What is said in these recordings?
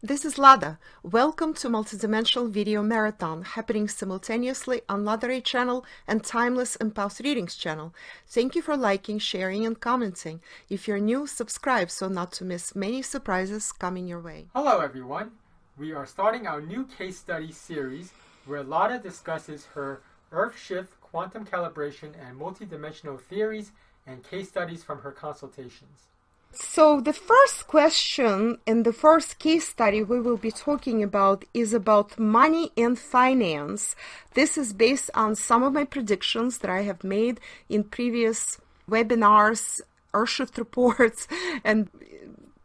This is LADA. Welcome to Multidimensional Video Marathon, happening simultaneously on LADA channel and Timeless and Pulse Readings channel. Thank you for liking, sharing, and commenting. If you're new, subscribe so not to miss many surprises coming your way. Hello everyone. We are starting our new case study series where LADA discusses her Earth shift, quantum calibration, and multidimensional theories and case studies from her consultations. So the first question in the first case study we will be talking about is about money and finance. This is based on some of my predictions that I have made in previous webinars, Earthshift reports, and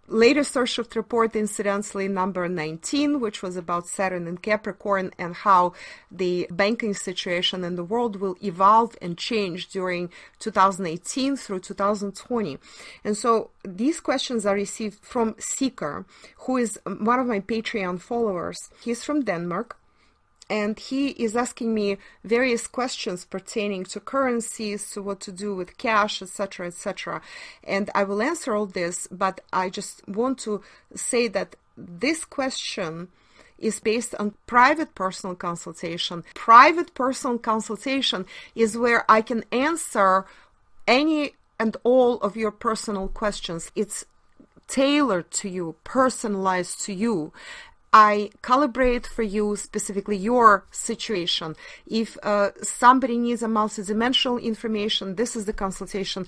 latest Earthshift report, incidentally, number 19, which was about Saturn and Capricorn and how the banking situation in the world will evolve and change during 2018 through 2020. And so these questions are received from Seeker, who is one of my Patreon followers. He's from Denmark. And he is asking me various questions pertaining to currencies, to what to do with cash, etc., etc. And I will answer all this, but I just want to say that this question is based on private personal consultation. Private personal consultation is where I can answer any and all of your personal questions. It's tailored to you, personalized to you. I calibrate for you specifically your situation. If somebody needs a multidimensional information, this is the consultation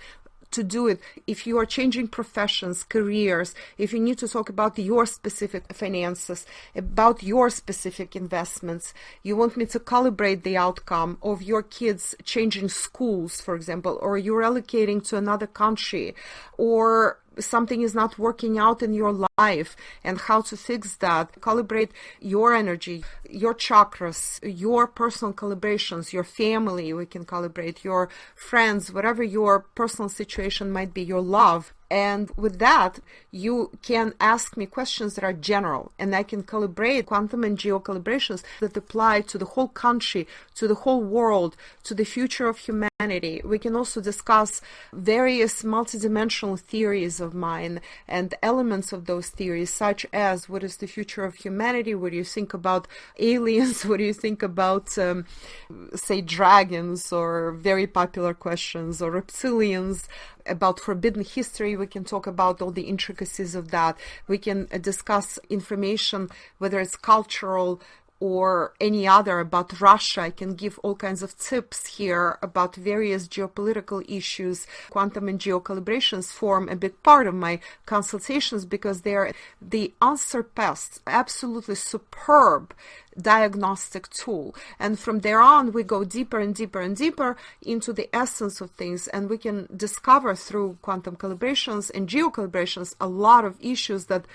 to do it. If you are changing professions, careers, if you need to talk about your specific finances, about your specific investments, you want me to calibrate the outcome of your kids changing schools, for example, or you're relocating to another country, or something is not working out in your life and how to fix that. Calibrate your energy, your chakras, your personal calibrations, your family. We can calibrate your friends, whatever your personal situation might be, your love. And with that, you can ask me questions that are general, and I can calibrate quantum and geo calibrations that apply to the whole country, to the whole world, to the future of humanity. We can also discuss various multidimensional theories of mine and elements of those theories, such as what is the future of humanity, what do you think about aliens, what do you think about, say, dragons, or very popular questions, or reptilians, about forbidden history. We can talk about all the intricacies of that. We can discuss information, whether it's cultural or any other, about Russia. I can give all kinds of tips here about various geopolitical issues. Quantum and geocalibrations form a big part of my consultations because they're the unsurpassed, absolutely superb diagnostic tool. And from there on, we go deeper and deeper and deeper into the essence of things, and we can discover through quantum calibrations and geocalibrations a lot of issues that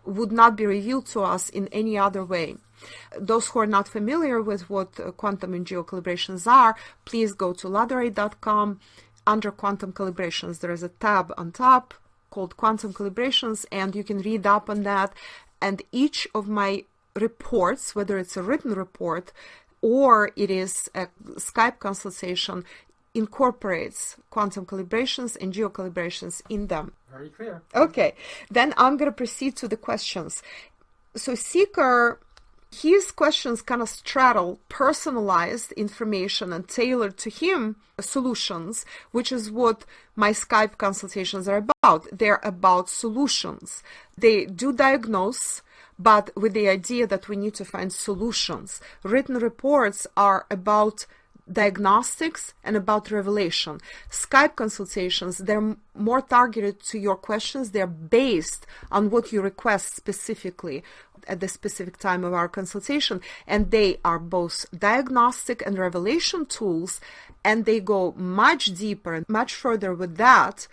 would not be revealed to us in any other way. Those who are not familiar with what quantum and geocalibrations are, please go to ladare.com. Under quantum calibrations, there is a tab on top called quantum calibrations, and you can read up on that. And each of my reports, whether it's a written report or it is a Skype consultation, incorporates quantum calibrations and geocalibrations in them. Very clear. Okay, then I'm going to proceed to the questions. So Seeker, his questions kind of straddle personalized information and tailored to him solutions, which is what my Skype consultations are about. They're about solutions. They do diagnose, but with the idea that we need to find solutions. Written reports are about diagnostics and about revelation. Skype consultations, they're more targeted to your questions. They're based on what you request specifically at the specific time of our consultation, and they are both diagnostic and revelation tools, and they go much deeper and much further with that,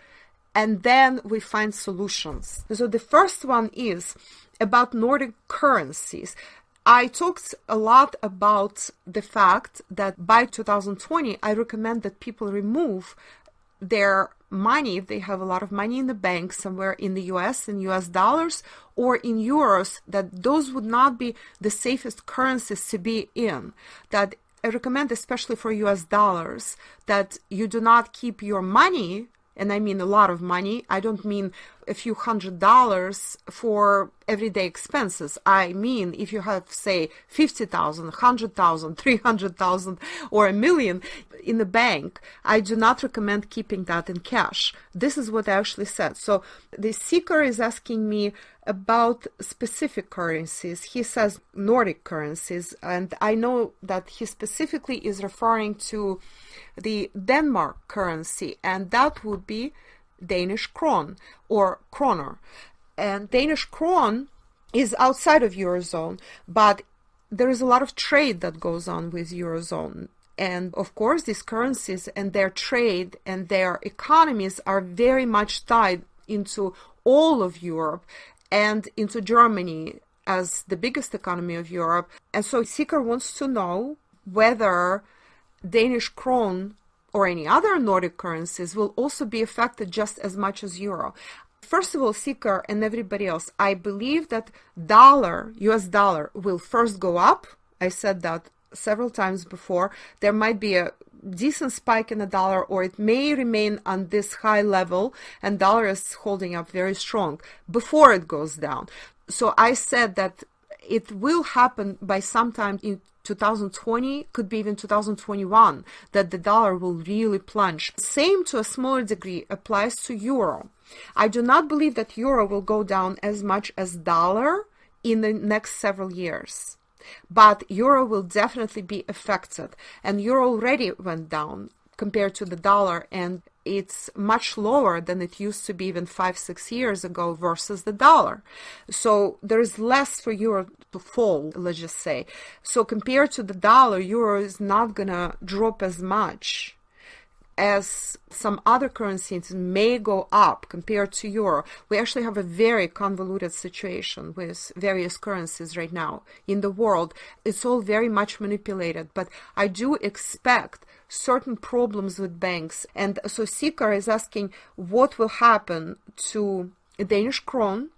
and then we find solutions. So the first one is about Nordic currencies. I talked a lot about the fact that by 2020, I recommend that people remove their money, if they have a lot of money in the bank somewhere in the US, in US dollars or in euros, that those would not be the safest currencies to be in. That I recommend, especially for US dollars, that you do not keep your money, and I mean a lot of money. I don't mean a few $100s for everyday expenses. I mean, if you have, say, 50,000, 100,000, 300,000, or $1 million in the bank, I do not recommend keeping that in cash. This is what I actually said. So the seeker is asking me about specific currencies. He says Nordic currencies, and I know that he specifically is referring to the Denmark currency, and that would be Danish kron or kroner. And Danish kron is outside of Eurozone, but there is a lot of trade that goes on with Eurozone. And of course, these currencies and their trade and their economies are very much tied into all of Europe and into Germany as the biggest economy of Europe. And so Seeker wants to know whether Danish kron or any other Nordic currencies will also be affected just as much as euro. First of all, Seeker and everybody else, I believe that US dollar will first go up. I said that several times before. There might be a decent spike in the dollar, or it may remain on this high level, and dollar is holding up very strong before it goes down. So I said that it will happen by sometime in 2020, could be even 2021, that the dollar will really plunge. Same to a smaller degree applies to euro. I do not believe that euro will go down as much as dollar in the next several years. But euro will definitely be affected. And euro already went down compared to the dollar, and it's much lower than it used to be even 5-6 years ago versus the dollar. So there is less for euro to fall, let's just say. So compared to the dollar, euro is not going to drop as much as some other currencies may go up compared to euro. We actually have a very convoluted situation with various currencies right now in the world. It's all very much manipulated, but I do expect certain problems with banks. And so Seeker is asking what will happen to Danish kron,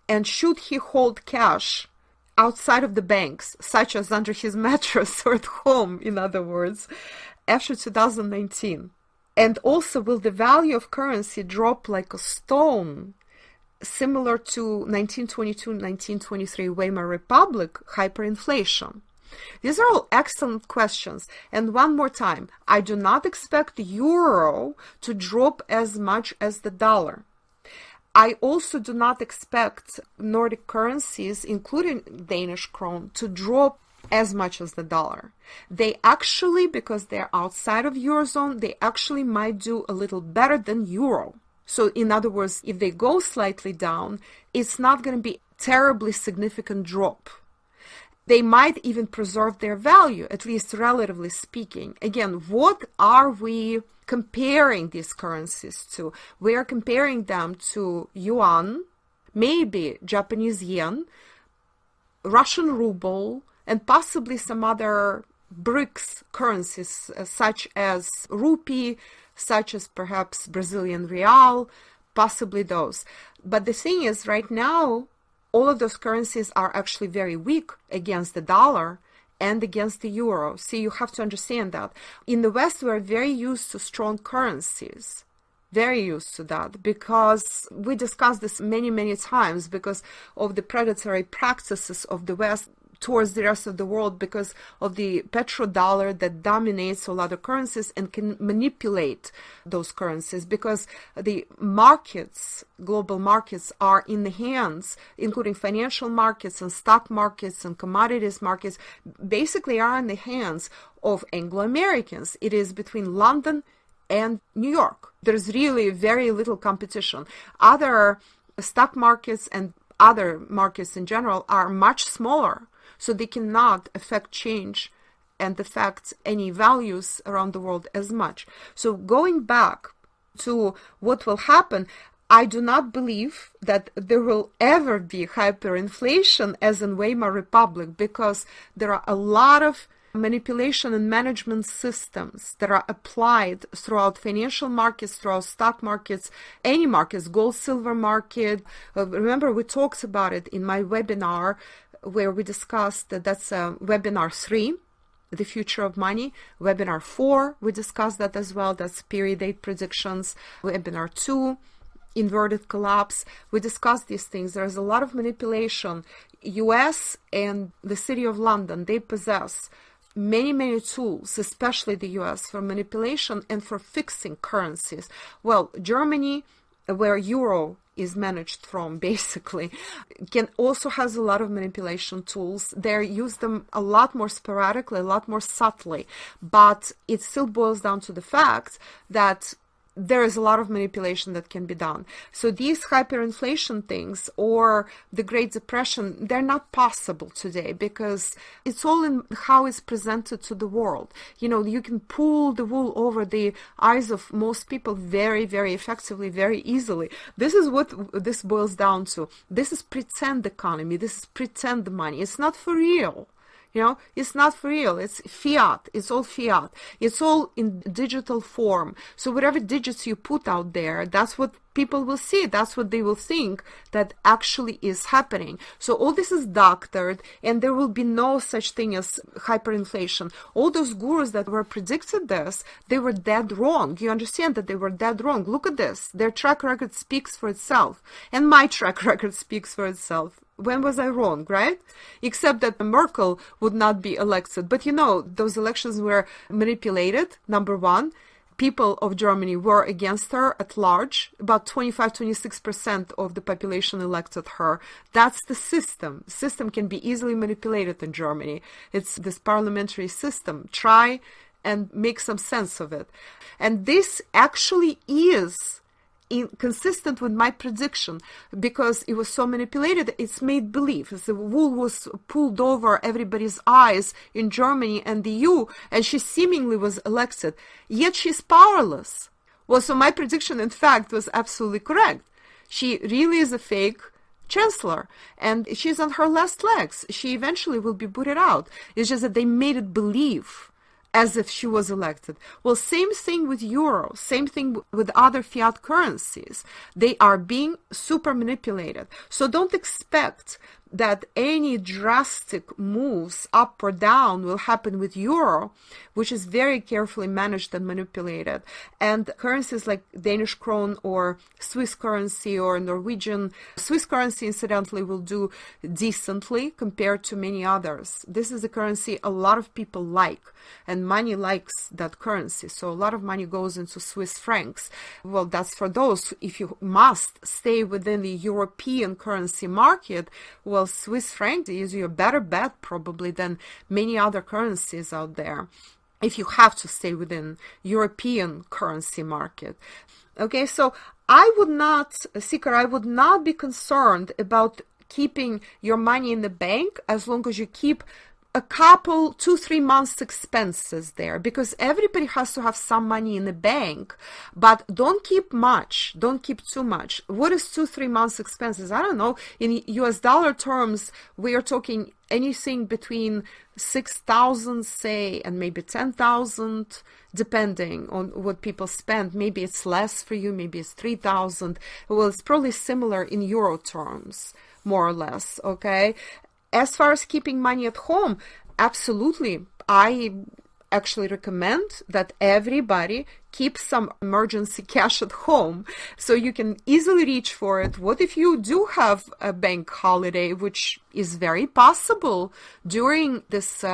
and should he hold cash outside of the banks, such as under his mattress or at home, in other words, after 2019. And also, will the value of currency drop like a stone, similar to 1922-1923 Weimar Republic hyperinflation? These are all excellent questions. And one more time, I do not expect the euro to drop as much as the dollar. I also do not expect Nordic currencies, including Danish kron, to drop as much as the dollar. They actually, because they're outside of Eurozone, they actually might do a little better than euro. So in other words, if they go slightly down, it's not going to be a terribly significant drop. They might even preserve their value, at least relatively speaking. Again, what are we comparing these currencies to? We are comparing them to yuan, maybe Japanese yen, Russian ruble, and possibly some other BRICS currencies, such as rupee, such as perhaps Brazilian real, possibly those. But the thing is, right now, all of those currencies are actually very weak against the dollar and against the euro. See, you have to understand that. In the West, we're very used to strong currencies. Very used to that, because we discussed this many, many times because of the predatory practices of the West towards the rest of the world, because of the petrodollar that dominates all other currencies and can manipulate those currencies, because the markets, global markets, are in the hands, including financial markets and stock markets and commodities markets, basically are in the hands of Anglo-Americans. It is between London and New York. There's really very little competition. Other stock markets and other markets in general are much smaller, so they cannot affect change and affect any values around the world as much. So going back to what will happen, I do not believe that there will ever be hyperinflation as in Weimar Republic, because there are a lot of manipulation and management systems that are applied throughout financial markets, throughout stock markets, any markets, gold, silver market. Remember, we talked about it in my webinar where we discussed that's webinar 3, the future of money. Webinar 4, we discussed that as well. That's period date predictions. Webinar 2, inverted collapse. We discussed these things. There's a lot of manipulation. US and the City of London, they possess many tools, especially the US, for manipulation and for fixing currencies. Well, Germany, where euro is managed from, basically, can also has a lot of manipulation tools. They use them a lot more sporadically, a lot more subtly, but it still boils down to the fact that there is a lot of manipulation that can be done. So these hyperinflation things or the Great Depression, they're not possible today because it's all in how it's presented to the world. You know, you can pull the wool over the eyes of most people very effectively, very easily. This is what this boils down to. This is pretend economy. This is pretend money. It's not for real. You know, it's not for real. It's fiat. It's all fiat. It's all in digital form. So whatever digits you put out there, that's what people will see. That's what they will think that actually is happening. So all this is doctored, and there will be no such thing as hyperinflation. All those gurus that were predicted this, they were dead wrong. You understand that they were dead wrong. Look at this. Their track record speaks for itself. And my track record speaks for itself. When was I wrong, right? Except that Merkel would not be elected. But you know, those elections were manipulated, number one. People of Germany were against her at large. About 25-26% of the population elected her. That's the system. The system can be easily manipulated in Germany. It's this parliamentary system. Try and make some sense of it. And this actually is consistent with my prediction, because it was so manipulated, it's made believe. The wool was pulled over everybody's eyes in Germany and the EU, and she seemingly was elected, yet she's powerless. Well, so my prediction, in fact, was absolutely correct. She really is a fake chancellor, and she's on her last legs. She eventually will be booted out. It's just that they made it believe as if she was elected. Well, same thing with euro, same thing with other fiat currencies. They are being super manipulated. So don't expect that any drastic moves up or down will happen with euro, which is very carefully managed and manipulated. And currencies like Danish krone or Swiss currency or Norwegian, Swiss currency incidentally will do decently compared to many others. This is a currency a lot of people like, and money likes that currency. So a lot of money goes into Swiss francs. Well, that's for those, if you must stay within the European currency market, well, Swiss franc is your better bet probably than many other currencies out there, if you have to stay within European currency market. Okay, so I would not be concerned about keeping your money in the bank as long as you keep a couple, 2-3 months expenses there, because everybody has to have some money in the bank, but don't keep much, don't keep too much. What is 2-3 months expenses? I don't know. In US dollar terms, we are talking anything between 6,000, say, and maybe 10,000, depending on what people spend. Maybe it's less for you, maybe it's 3,000. Well, it's probably similar in euro terms, more or less, okay? As far as keeping money at home, absolutely. I actually recommend that everybody keep some emergency cash at home so you can easily reach for it. What if you do have a bank holiday, which is very possible during this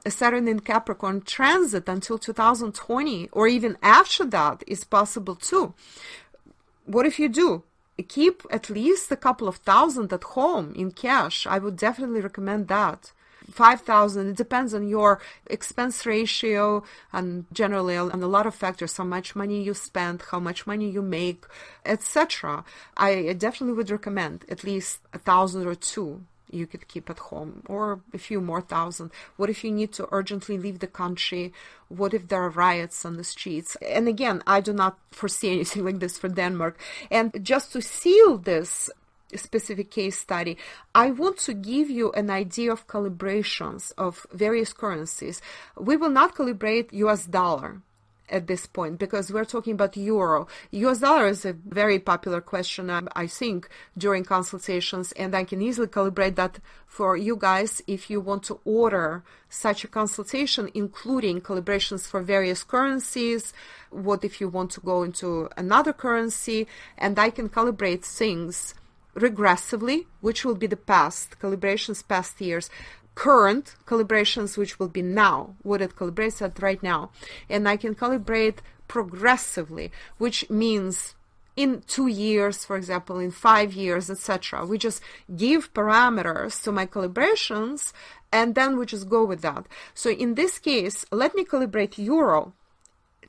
Saturn in Capricorn transit until 2020, or even after that is possible too. What if you do? Keep at least a couple of thousand at home in cash. I would definitely recommend that. 5,000, it depends on your expense ratio and generally on a lot of factors, how much money you spend, how much money you make, etc. I definitely would recommend at least 1,000 or 2 you could keep at home, or a few more thousand. What if you need to urgently leave the country? What if there are riots on the streets? And again, I do not foresee anything like this for Denmark. And just to seal this specific case study, I want to give you an idea of calibrations of various currencies. We will not calibrate US dollar at this point, because we're talking about euro. US dollar is a very popular question, I think, during consultations, and I can easily calibrate that for you guys if you want to order such a consultation, including calibrations for various currencies. What if you want to go into another currency? And I can calibrate things regressively, which will be the past calibrations, past years, current calibrations, which will be now, what it calibrates at right now. And I can calibrate progressively, which means in 2 years, for example, in 5 years, etc. We just give parameters to my calibrations, and then we just go with that. So in this case, let me calibrate euro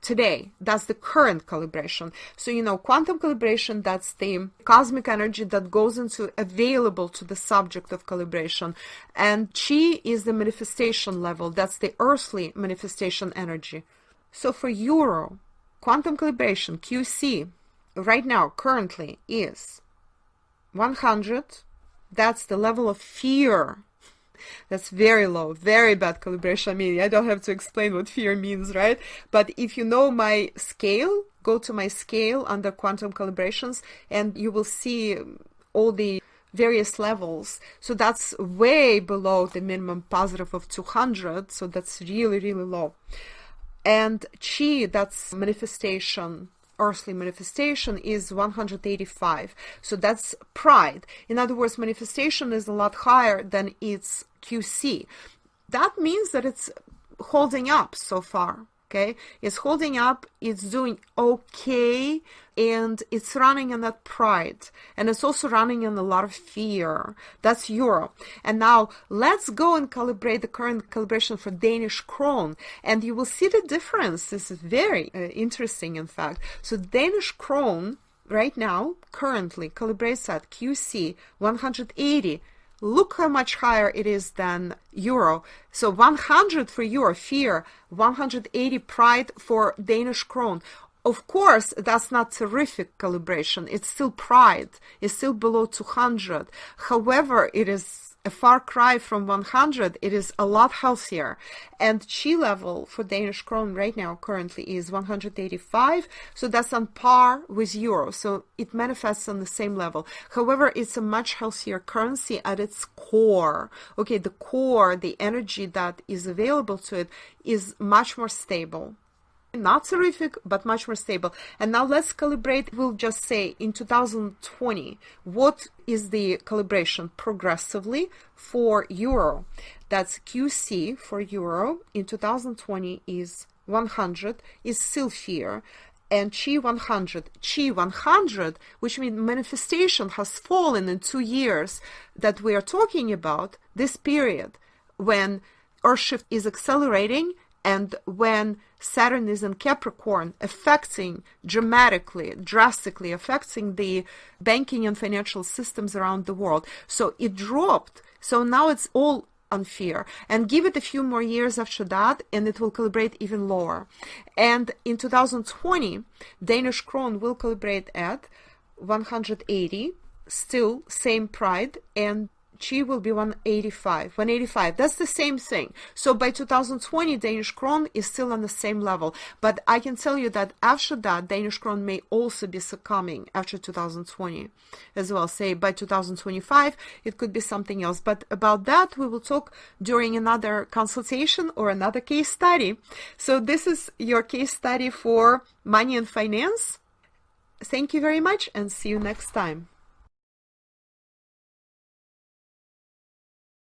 today. That's the current calibration. So, quantum calibration, that's the cosmic energy that goes into available to the subject of calibration. And chi is the manifestation level. That's the earthly manifestation energy. So for euro, quantum calibration, QC, right now, currently, is 100. That's the level of fear. That's very low, very bad calibration. I mean, I don't have to explain what fear means, right? But if you know my scale, go to my scale under quantum calibrations, and you will see all the various levels. So that's way below the minimum positive of 200. So that's really, really low. And chi, that's manifestation, earthly manifestation, is 185. So that's pride. In other words, manifestation is a lot higher than its QC. That means that it's holding up so far. Okay, it's holding up, it's doing okay, and it's running on that pride, and it's also running on a lot of fear. That's euro. And now let's go and calibrate the current calibration for Danish krone, and you will see the difference. This is very interesting, in fact. So Danish krone right now currently calibrates at QC 180. Look how much higher it is than euro. So 100 for euro, fear, 180 pride for Danish krone. Of course, that's not terrific calibration. It's still pride. It's still below 200. However, it is a far cry from 100. It is a lot healthier. And chi level for Danish krone right now currently is 185. So that's on par with euro. So it manifests on the same level. However, it's a much healthier currency at its core. Okay, the core, the energy that is available to it is much more stable. Not terrific, but much more stable. And now let's calibrate. We'll just say in 2020, what is the calibration progressively for euro? That's QC for euro in 2020 is 100, is still fear. And chi 100, which means manifestation has fallen in 2 years that we are talking about, this period when Earth shift is accelerating and when Saturn is in Capricorn, affecting drastically affecting the banking and financial systems around the world. So it dropped. So now it's all on fear. And give it a few more years after that, and it will calibrate even lower. And in 2020, Danish krone will calibrate at 180, still same pride, and chi will be 185. That's the same thing. So by 2020, Danish krone is still on the same level. But I can tell you that after that, Danish krone may also be succumbing after 2020 as well. Say by 2025, it could be something else. But about that, we will talk during another consultation or another case study. So this is your case study for money and finance. Thank you very much, and see you next time.